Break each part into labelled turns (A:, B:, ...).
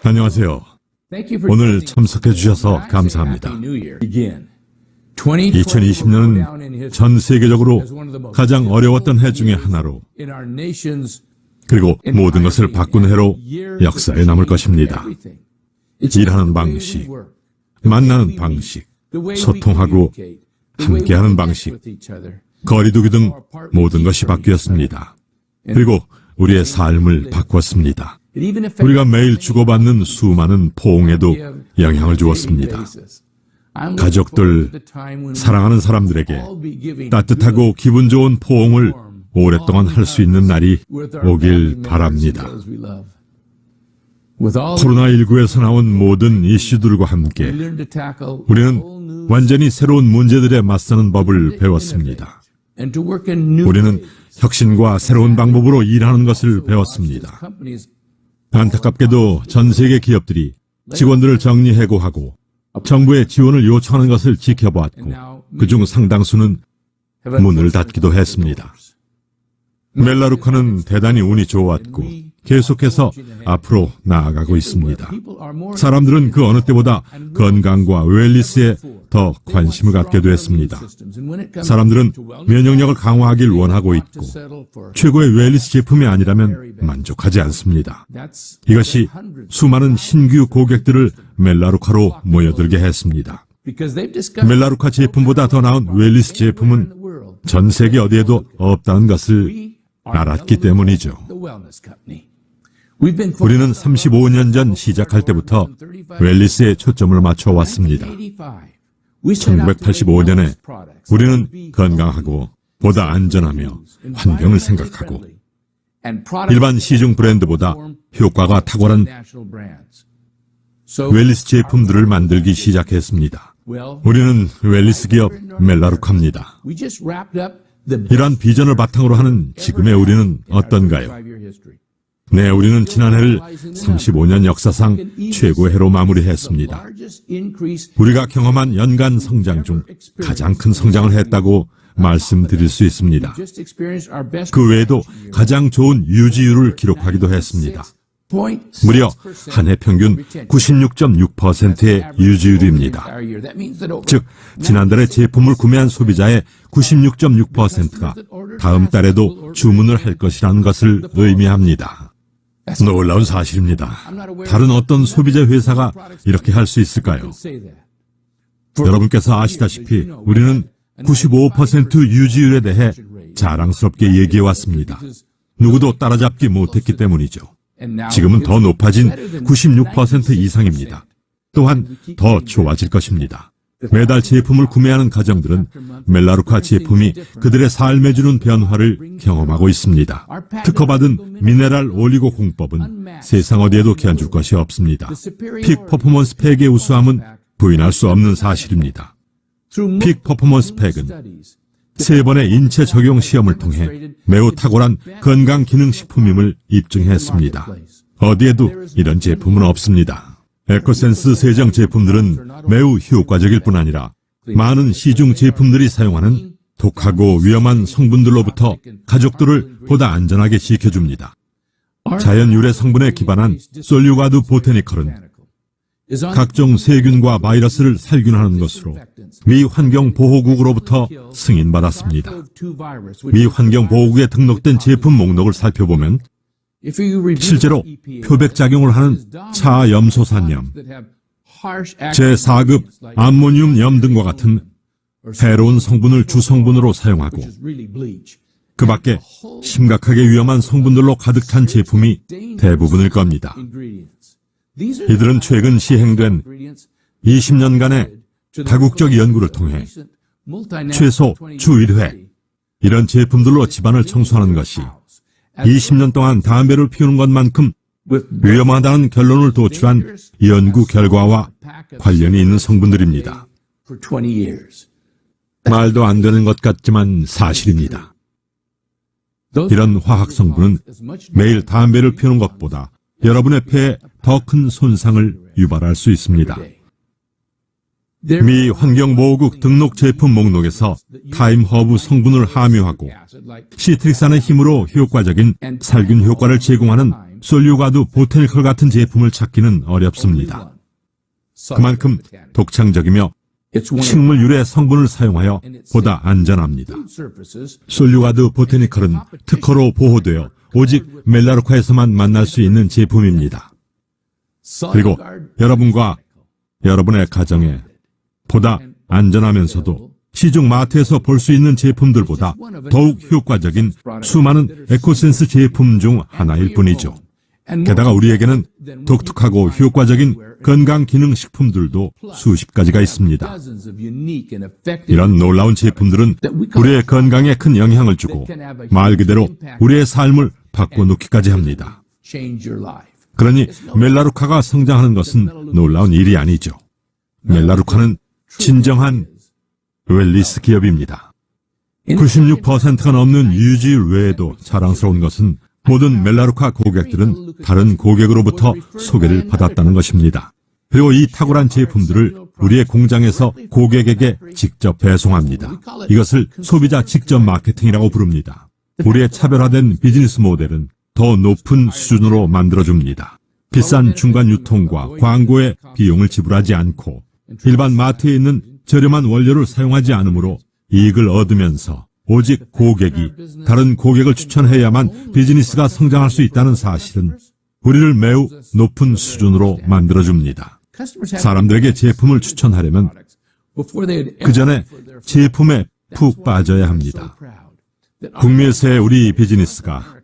A: 안녕하세요. 오늘 참석해 주셔서 감사합니다. 2020년은 전 세계적으로 가장 어려웠던 해 중에 하나로, 그리고 모든 것을 바꾼 해로 역사에 남을 것입니다. 일하는 방식, 만나는 방식, 소통하고 함께하는 방식, 거리두기 등 모든 것이 바뀌었습니다. 그리고 우리의 삶을 바꿨습니다. 우리가 매일 주고받는 수많은 포옹에도 영향을 주었습니다. 가족들, 사랑하는 사람들에게 따뜻하고 기분 좋은 포옹을 오랫동안 할 수 있는 날이 오길 바랍니다. 코로나19에서 나온 모든 이슈들과 함께 우리는 완전히 새로운 문제들에 맞서는 법을 배웠습니다. 우리는 혁신과 새로운 방법으로 일하는 것을 배웠습니다. 안타깝게도 전 세계 기업들이 직원들을 정리해고하고 정부의 지원을 요청하는 것을 지켜보았고, 그중 상당수는 문을 닫기도 했습니다. 멜라루카는 대단히 운이 좋았고 계속해서 앞으로 나아가고 있습니다. 사람들은 그 어느 때보다 건강과 웰니스에 더 관심을 갖게 되었습니다. 사람들은 면역력을 강화하길 원하고 있고 최고의 웰니스 제품이 아니라면 만족하지 않습니다. 이것이 수많은 신규 고객들을 멜라루카로 모여들게 했습니다. 멜라루카 제품보다 더 나은 웰니스 제품은 전 세계 어디에도 없다는 것을 알았기 때문이죠. 우리는 35년 전 시작할 때부터 웰니스에 초점을 맞춰왔습니다. 1985년에 우리는 건강하고 보다 안전하며 환경을 생각하고 일반 시중 브랜드보다 효과가 탁월한 웰니스 제품들을 만들기 시작했습니다. 우리는 웰니스 기업 멜라루카입니다. 이러한 비전을 바탕으로 하는 지금의 우리는 어떤가요? 네, 우리는 지난해를 35년 역사상 최고의 해로 마무리했습니다. 우리가 경험한 연간 성장 중 가장 큰 성장을 했다고 말씀드릴 수 있습니다. 그 외에도 가장 좋은 유지율을 기록하기도 했습니다. 무려 한 해 평균 96.6%의 유지율입니다. 즉, 지난달에 제품을 구매한 소비자의 96.6%가 다음 달에도 주문을 할 것이라는 것을 의미합니다. 놀라운 사실입니다. 다른 어떤 소비자 회사가 이렇게 할 수 있을까요? 여러분께서 아시다시피 우리는 95% 유지율에 대해 자랑스럽게 얘기해왔습니다. 누구도 따라잡지 못했기 때문이죠. 지금은 더 높아진 96% 이상입니다. 또한 더 좋아질 것입니다. 매달 제품을 구매하는 가정들은 멜라루카 제품이 그들의 삶에 주는 변화를 경험하고 있습니다. 특허받은 미네랄 올리고 공법은 세상 어디에도 견줄 것이 없습니다. 픽 퍼포먼스 팩의 우수함은 부인할 수 없는 사실입니다. 픽 퍼포먼스 팩은 3번의 인체 적용 시험을 통해 매우 탁월한 건강기능식품임을 입증했습니다. 어디에도 이런 제품은 없습니다. 에코센스 세정 제품들은 매우 효과적일 뿐 아니라 많은 시중 제품들이 사용하는 독하고 위험한 성분들로부터 가족들을 보다 안전하게 지켜줍니다. 자연 유래 성분에 기반한 솔유가드 보테니컬은 각종 세균과 바이러스를 살균하는 것으로 미 환경보호국으로부터 승인받았습니다. 미 환경보호국에 등록된 제품 목록을 살펴보면 실제로 표백작용을 하는 차염소산염, 제4급 암모늄염 등과 같은 해로운 성분을 주성분으로 사용하고 그 밖에 심각하게 위험한 성분들로 가득 찬 제품이 대부분일 겁니다. 이들은 최근 시행된 20년간의 다국적 연구를 통해 최소 주 1회 이런 제품들로 집안을 청소하는 것이 20년 동안 담배를 피우는 것만큼 위험하다는 결론을 도출한 연구 결과와 관련이 있는 성분들입니다. 말도 안 되는 것 같지만 사실입니다. 이런 화학 성분은 매일 담배를 피우는 것보다 여러분의 폐에 더 큰 손상을 유발할 수 있습니다. 미 환경보호국 등록 제품 목록에서 타임허브 성분을 함유하고 시트릭산의 힘으로 효과적인 살균 효과를 제공하는 솔유가드 보테니컬 같은 제품을 찾기는 어렵습니다. 그만큼 독창적이며 식물 유래 성분을 사용하여 보다 안전합니다. 솔유가드 보테니컬은 특허로 보호되어 오직 멜라루카에서만 만날 수 있는 제품입니다. 그리고 여러분과 여러분의 가정에 보다 안전하면서도 시중 마트에서 볼 수 있는 제품들보다 더욱 효과적인 수많은 에코센스 제품 중 하나일 뿐이죠. 게다가 우리에게는 독특하고 효과적인 건강기능식품들도 수십 가지가 있습니다. 이런 놀라운 제품들은 우리의 건강에 큰 영향을 주고 말 그대로 우리의 삶을 바꿔놓기까지 합니다. 그러니 멜라루카가 성장하는 것은 놀라운 일이 아니죠. 멜라루카는 진정한 웰니스 기업입니다. 96%가 넘는 유지율 외에도 자랑스러운 것은 모든 멜라루카 고객들은 다른 고객으로부터 소개를 받았다는 것입니다. 그리고 이 탁월한 제품들을 우리의 공장에서 고객에게 직접 배송합니다. 이것을 소비자 직접 마케팅이라고 부릅니다. 우리의 차별화된 비즈니스 모델은 더 높은 수준으로 만들어줍니다. 비싼 중간 유통과 광고에 비용을 지불하지 않고 일반 마트에 있는 저렴한 원료를 사용하지 않으므로 이익을 얻으면서 오직 고객이 다른 고객을 추천해야만 비즈니스가 성장할 수 있다는 사실은 우리를 매우 높은 수준으로 만들어줍니다. 사람들에게 제품을 추천하려면 그 전에 제품에 푹 빠져야 합니다. 북미에서의 우리 비즈니스가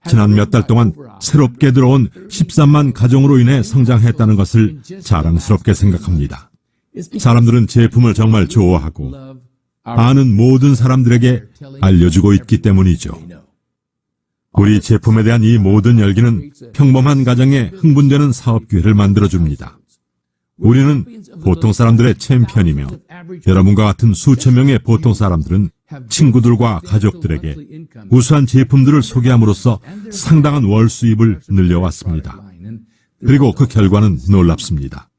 A: 지난 몇 달 동안 새롭게 들어온 13만 가정으로 인해 성장했다는 것을 자랑스럽게 생각합니다. 사람들은 제품을 정말 좋아하고 아는 모든 사람들에게 알려주고 있기 때문이죠. 우리 제품에 대한 이 모든 열기는 평범한 가정에 흥분되는 사업 기회를 만들어줍니다. 우리는 보통 사람들의 챔피언이며 여러분과 같은 수천 명의 보통 사람들은 친구들과 가족들에게 우수한 제품들을 소개함으로써 상당한 월 수입을 늘려왔습니다. 그리고 그 결과는 놀랍습니다.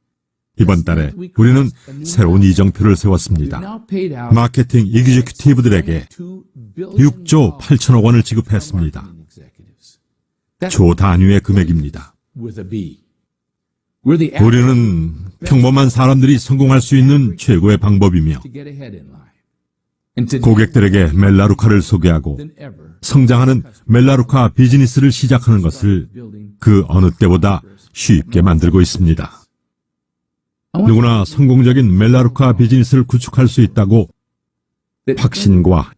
A: 이번 달에 우리는 새로운 이정표를 세웠습니다. 마케팅 이그제큐티브들에게 6조 8천억 원을 지급했습니다. 조 단위의 금액입니다. 우리는 평범한 사람들이 성공할 수 있는 최고의 방법이며 고객들에게 멜라루카를 소개하고 성장하는 멜라루카 비즈니스를 시작하는 것을 그 어느 때보다 쉽게 만들고 있습니다. 누구나 성공적인 멜라루카 비즈니스를 구축할 수 있다고 확신과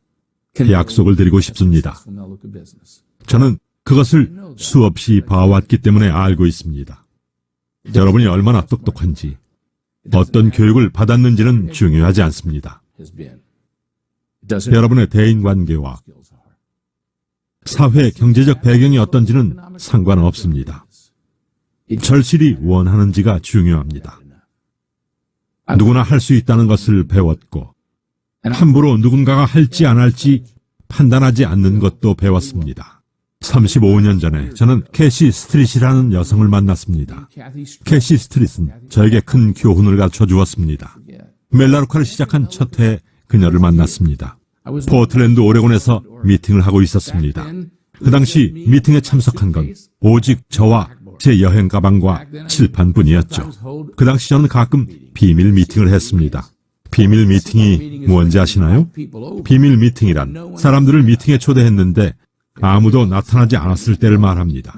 A: 약속을 드리고 싶습니다. 저는 그것을 수없이 봐왔기 때문에 알고 있습니다. 여러분이 얼마나 똑똑한지, 어떤 교육을 받았는지는 중요하지 않습니다. 여러분의 대인관계와 사회 경제적 배경이 어떤지는 상관없습니다. 절실히 원하는지가 중요합니다. 누구나 할 수 있다는 것을 배웠고 함부로 누군가가 할지 안 할지 판단하지 않는 것도 배웠습니다. 35년 전에 저는 캐시 스트릿이라는 여성을 만났습니다. 캐시 스트릿은 저에게 큰 교훈을 가르쳐 주었습니다. 멜라루카를 시작한 첫 해에 그녀를 만났습니다. 포틀랜드 오레곤에서 미팅을 하고 있었습니다. 그 당시 미팅에 참석한 건 오직 저와 제 여행 가방과 칠판뿐이었죠. 그 당시 저는 가끔 비밀 미팅을 했습니다. 비밀 미팅이 뭔지 아시나요? 비밀 미팅이란 사람들을 미팅에 초대했는데 아무도 나타나지 않았을 때를 말합니다.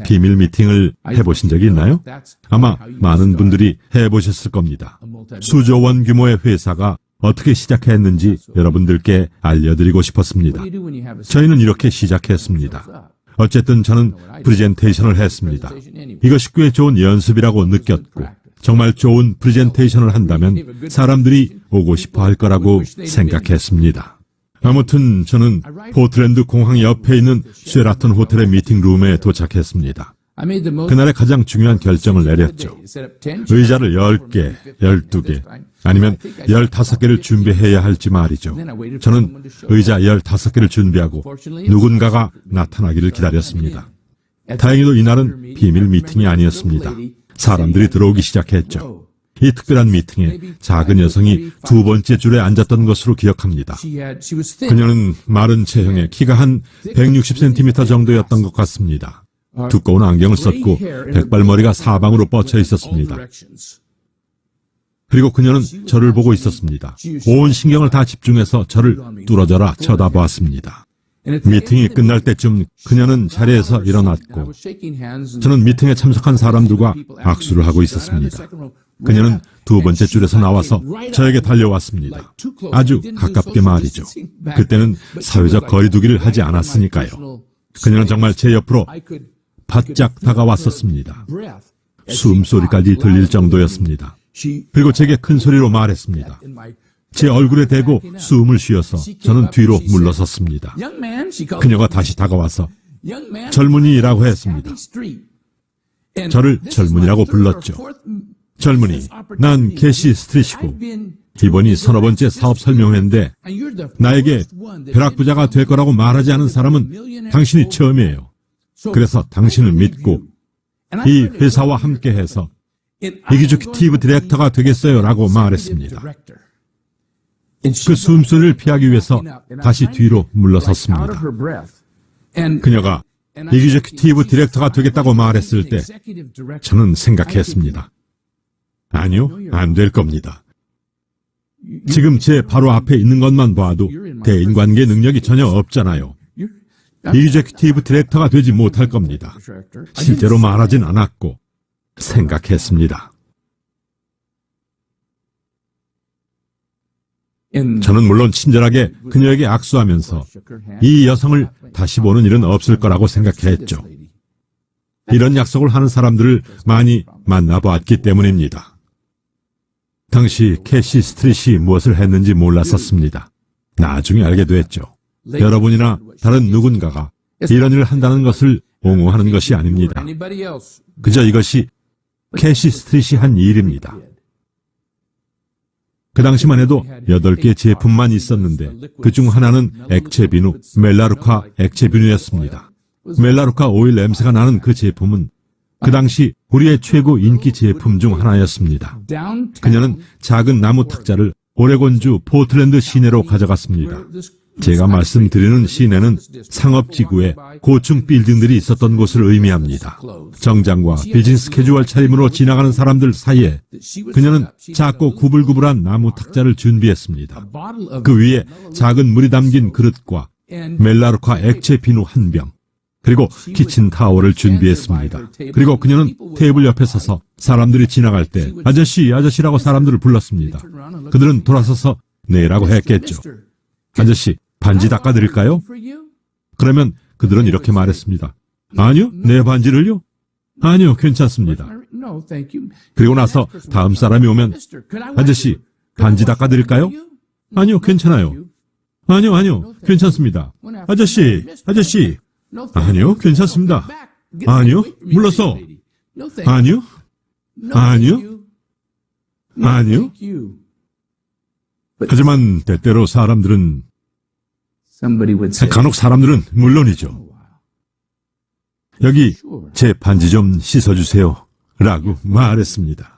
A: 비밀 미팅을 해보신 적이 있나요? 아마 많은 분들이 해보셨을 겁니다. 수조 원 규모의 회사가 어떻게 시작했는지 여러분들께 알려드리고 싶었습니다. 저희는 이렇게 시작했습니다. 어쨌든 저는 프레젠테이션을 했습니다. 이것이 꽤 좋은 연습이라고 느꼈고 정말 좋은 프레젠테이션을 한다면 사람들이 오고 싶어 할 거라고 생각했습니다. 아무튼 저는 포틀랜드 공항 옆에 있는 쉐라턴 호텔의 미팅룸에 도착했습니다. 그날의 가장 중요한 결정을 내렸죠. 의자를 10개, 12개, 아니면 15개를 준비해야 할지 말이죠. 저는 의자 15개를 준비하고 누군가가 나타나기를 기다렸습니다. 다행히도 이날은 비밀 미팅이 아니었습니다. 사람들이 들어오기 시작했죠. 이 특별한 미팅에 작은 여성이 두 번째 줄에 앉았던 것으로 기억합니다. 그녀는 마른 체형에 키가 한 160cm 정도였던 것 같습니다. 두꺼운 안경을 썼고 백발머리가 사방으로 뻗쳐 있었습니다. 그리고 그녀는 저를 보고 있었습니다. 온 신경을 다 집중해서 저를 뚫어져라 쳐다보았습니다. 미팅이 끝날 때쯤 그녀는 자리에서 일어났고 저는 미팅에 참석한 사람들과 악수를 하고 있었습니다. 그녀는 두 번째 줄에서 나와서 저에게 달려왔습니다. 아주 가깝게 말이죠. 그때는 사회적 거리두기를 하지 않았으니까요. 그녀는 정말 제 옆으로 바짝 다가왔었습니다. 숨소리까지 들릴 정도였습니다. 그리고 제게 큰 소리로 말했습니다. 제 얼굴에 대고 숨을 쉬어서 저는 뒤로 물러섰습니다. 그녀가 다시 다가와서 젊은이라고 했습니다. 저를 젊은이라고 불렀죠. 젊은이, 난 캐시 스트릿이고 이번이 서너 번째 사업 설명회인데 나에게 벼락부자가 될 거라고 말하지 않은 사람은 당신이 처음이에요. 그래서 당신을 믿고 이 회사와 함께해서 이기주키티브 디렉터가 되겠어요 라고 말했습니다. 그 숨소리를 피하기 위해서 다시 뒤로 물러섰습니다. 그녀가 이기주키티브 디렉터가 되겠다고 말했을 때 저는 생각했습니다. 아니요, 안 될 겁니다. 지금 제 바로 앞에 있는 것만 봐도 대인관계 능력이 전혀 없잖아요. 이기주키티브 디렉터가 되지 못할 겁니다. 실제로 말하진 않았고 생각했습니다. 저는 물론 친절하게 그녀에게 악수하면서 이 여성을 다시 보는 일은 없을 거라고 생각했죠. 이런 약속을 하는 사람들을 많이 만나보았기 때문입니다. 당시 캐시 스트릿이 무엇을 했는지 몰랐었습니다. 나중에 알게 됐죠. 여러분이나 다른 누군가가 이런 일을 한다는 것을 옹호하는 것이 아닙니다. 그저 이것이 캐시 스트릿이 한 일입니다. 그 당시만 해도 8개 제품만 있었는데 그중 하나는 액체 비누, 멜라루카 액체 비누였습니다. 멜라루카 오일 냄새가 나는 그 제품은 그 당시 우리의 최고 인기 제품 중 하나였습니다. 그녀는 작은 나무 탁자를 오레곤주 포틀랜드 시내로 가져갔습니다. 제가 말씀드리는 시내는 상업지구에 고층 빌딩들이 있었던 곳을 의미합니다. 정장과 비즈니스 캐주얼 차림으로 지나가는 사람들 사이에 그녀는 작고 구불구불한 나무 탁자를 준비했습니다. 그 위에 작은 물이 담긴 그릇과 멜라루카 액체 비누 한 병, 그리고 키친 타월을 준비했습니다. 그리고 그녀는 테이블 옆에 서서 사람들이 지나갈 때 아저씨, 아저씨라고 사람들을 불렀습니다. 그들은 돌아서서 네라고 했겠죠. 아저씨, 반지 닦아드릴까요? 그러면 그들은 이렇게 말했습니다. 아니요, 내 반지를요? 아니요, 괜찮습니다. 그리고 나서 다음 사람이 오면 아저씨, 반지 닦아드릴까요? 아니요, 괜찮아요. 아니요, 괜찮습니다. 아저씨, 아니요, 괜찮습니다. 아니요, 물러서. 아니요. 하지만 때때로 사람들은 간혹 사람들은 물론이죠. 여기 제 반지 좀 씻어주세요 라고 말했습니다.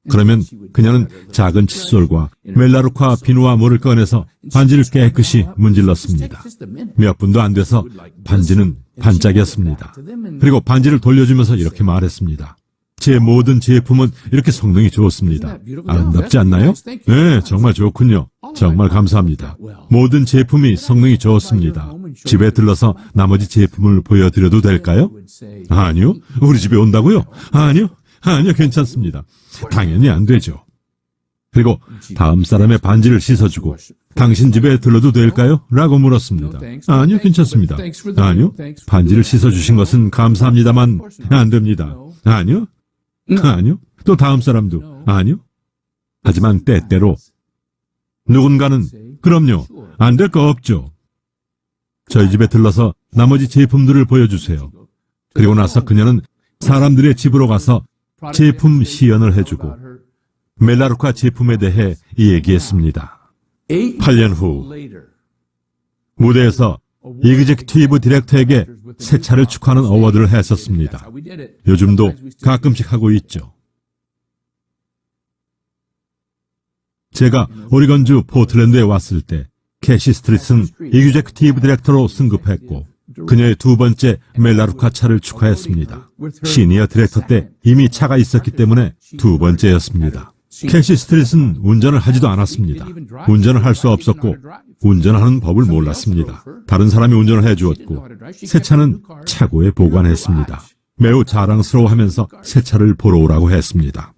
A: 그러면 그녀는 작은 칫솔과 멜라루카 비누와 물을 꺼내서 반지를 깨끗이 문질렀습니다. 몇 분도 안 돼서 반지는 반짝였습니다. 그리고 반지를 돌려주면서 이렇게 말했습니다. 제 모든 제품은 이렇게 성능이 좋습니다. 아름답지 않나요? 네, 정말 좋군요. 정말 감사합니다. 모든 제품이 성능이 좋습니다. 집에 들러서 나머지 제품을 보여드려도 될까요? 아니요. 우리 집에 온다고요? 아니요, 괜찮습니다. 당연히 안 되죠. 그리고 다음 사람의 반지를 씻어주고 당신 집에 들러도 될까요? 라고 물었습니다. 아니요, 괜찮습니다. 아니요, 반지를 씻어주신 것은 감사합니다만 안 됩니다. 아니요. 또 다음 사람도 아니요. 하지만 때때로 누군가는 그럼요, 안 될 거 없죠. 저희 집에 들러서 나머지 제품들을 보여주세요. 그리고 나서 그녀는 사람들의 집으로 가서 제품 시연을 해주고 멜라루카 제품에 대해 얘기했습니다. 8년 후 무대에서 이그제큐티브 디렉터에게 새 차를 축하하는 어워드를 했었습니다. 요즘도 가끔씩 하고 있죠. 제가 오리건주 포틀랜드에 왔을 때 캐시 스트릿은 이그제큐티브 디렉터로 승급했고 그녀의 두 번째 멜라루카 차를 축하했습니다. 시니어 디렉터 때 이미 차가 있었기 때문에 두 번째였습니다. 캐시 스트릿은 운전을 하지도 않았습니다. 운전을 할 수 없었고 운전하는 법을 몰랐습니다. 다른 사람이 운전을 해주었고 새 차는 차고에 보관했습니다. 매우 자랑스러워하면서 새 차를 보러 오라고 했습니다.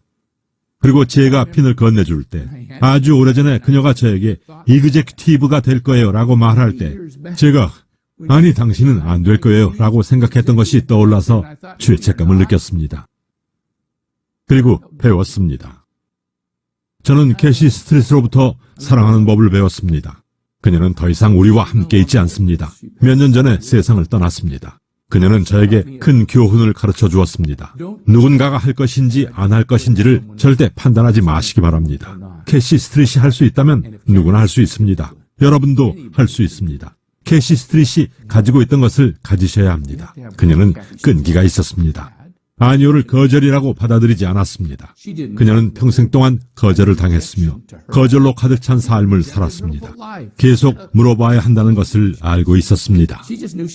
A: 그리고 제가 핀을 건네줄 때 아주 오래전에 그녀가 저에게 이그제큐티브가 될 거예요 라고 말할 때 제가 아니 당신은 안 될 거예요 라고 생각했던 것이 떠올라서 죄책감을 느꼈습니다. 그리고 배웠습니다. 저는 캐시 스트릿으로부터 사랑하는 법을 배웠습니다. 그녀는 더 이상 우리와 함께 있지 않습니다. 몇 년 전에 세상을 떠났습니다. 그녀는 저에게 큰 교훈을 가르쳐 주었습니다. 누군가가 할 것인지 안 할 것인지를 절대 판단하지 마시기 바랍니다. 캐시 스트릿이 할 수 있다면 누구나 할 수 있습니다. 여러분도 할 수 있습니다. 캐시 스트릿이 가지고 있던 것을 가지셔야 합니다. 그녀는 끈기가 있었습니다. 아니오를 거절이라고 받아들이지 않았습니다. 그녀는 평생 동안 거절을 당했으며 거절로 가득 찬 삶을 살았습니다. 계속 물어봐야 한다는 것을 알고 있었습니다.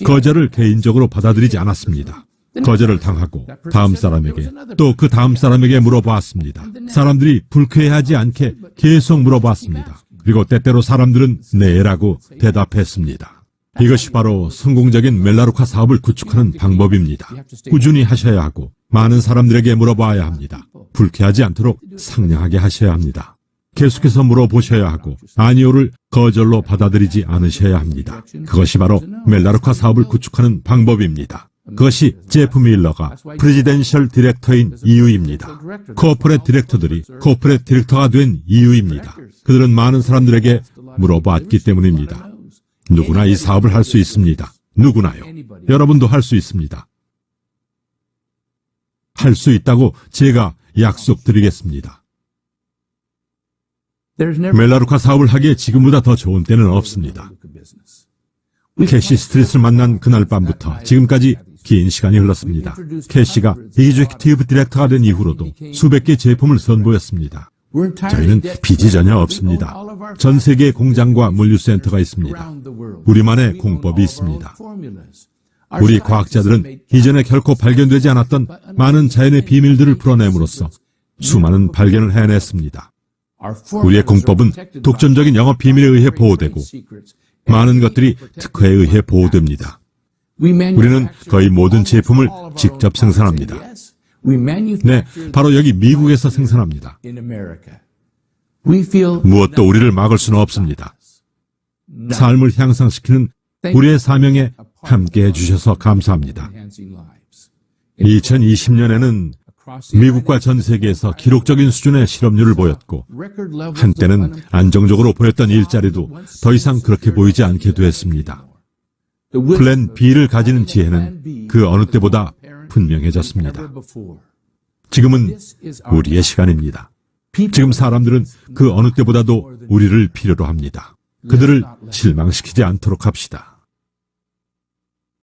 A: 거절을 개인적으로 받아들이지 않았습니다. 거절을 당하고 다음 사람에게 또 그 다음 사람에게 물어봤습니다. 사람들이 불쾌해하지 않게 계속 물어봤습니다. 그리고 때때로 사람들은 네라고 대답했습니다. 이것이 바로 성공적인 멜라루카 사업을 구축하는 방법입니다. 꾸준히 하셔야 하고 많은 사람들에게 물어봐야 합니다. 불쾌하지 않도록 상냥하게 하셔야 합니다. 계속해서 물어보셔야 하고 아니오를 거절로 받아들이지 않으셔야 합니다. 그것이 바로 멜라루카 사업을 구축하는 방법입니다. 그것이 제프 밀러가 프레지덴셜 디렉터인 이유입니다. 코퍼렛 디렉터들이 코퍼렛 디렉터가 된 이유입니다. 그들은 많은 사람들에게 물어봤기 때문입니다. 누구나 이 사업을 할 수 있습니다. 누구나요. 여러분도 할 수 있습니다. 할 수 있다고 제가 약속드리겠습니다. 멜라루카 사업을 하기에 지금보다 더 좋은 때는 없습니다. 캐시 스트릿을 만난 그날 밤부터 지금까지 긴 시간이 흘렀습니다. 캐시가 이그제큐티브 디렉터가 된 이후로도 수백 개 제품을 선보였습니다. 저희는 빚이 전혀 없습니다. 전 세계의 공장과 물류센터가 있습니다. 우리만의 공법이 있습니다. 우리 과학자들은 이전에 결코 발견되지 않았던 많은 자연의 비밀들을 풀어냄으로써 수많은 발견을 해냈습니다. 우리의 공법은 독점적인 영업 비밀에 의해 보호되고 많은 것들이 특허에 의해 보호됩니다. 우리는 거의 모든 제품을 직접 생산합니다. 네, 바로 여기 미국에서 생산합니다. 무엇도 우리를 막을 수는 없습니다. 삶을 향상시키는 우리의 사명에 함께해 주셔서 감사합니다. 2020년에는 미국과 전 세계에서 기록적인 수준의 실업률을 보였고 한때는 안정적으로 보였던 일자리도 더 이상 그렇게 보이지 않게 되었습니다. 플랜 B를 가지는 지혜는 그 어느 때보다 분명해졌습니다. 지금은 우리의 시간입니다. 지금 사람들은 그 어느 때보다도 우리를 필요로 합니다. 그들을 실망시키지 않도록 합시다.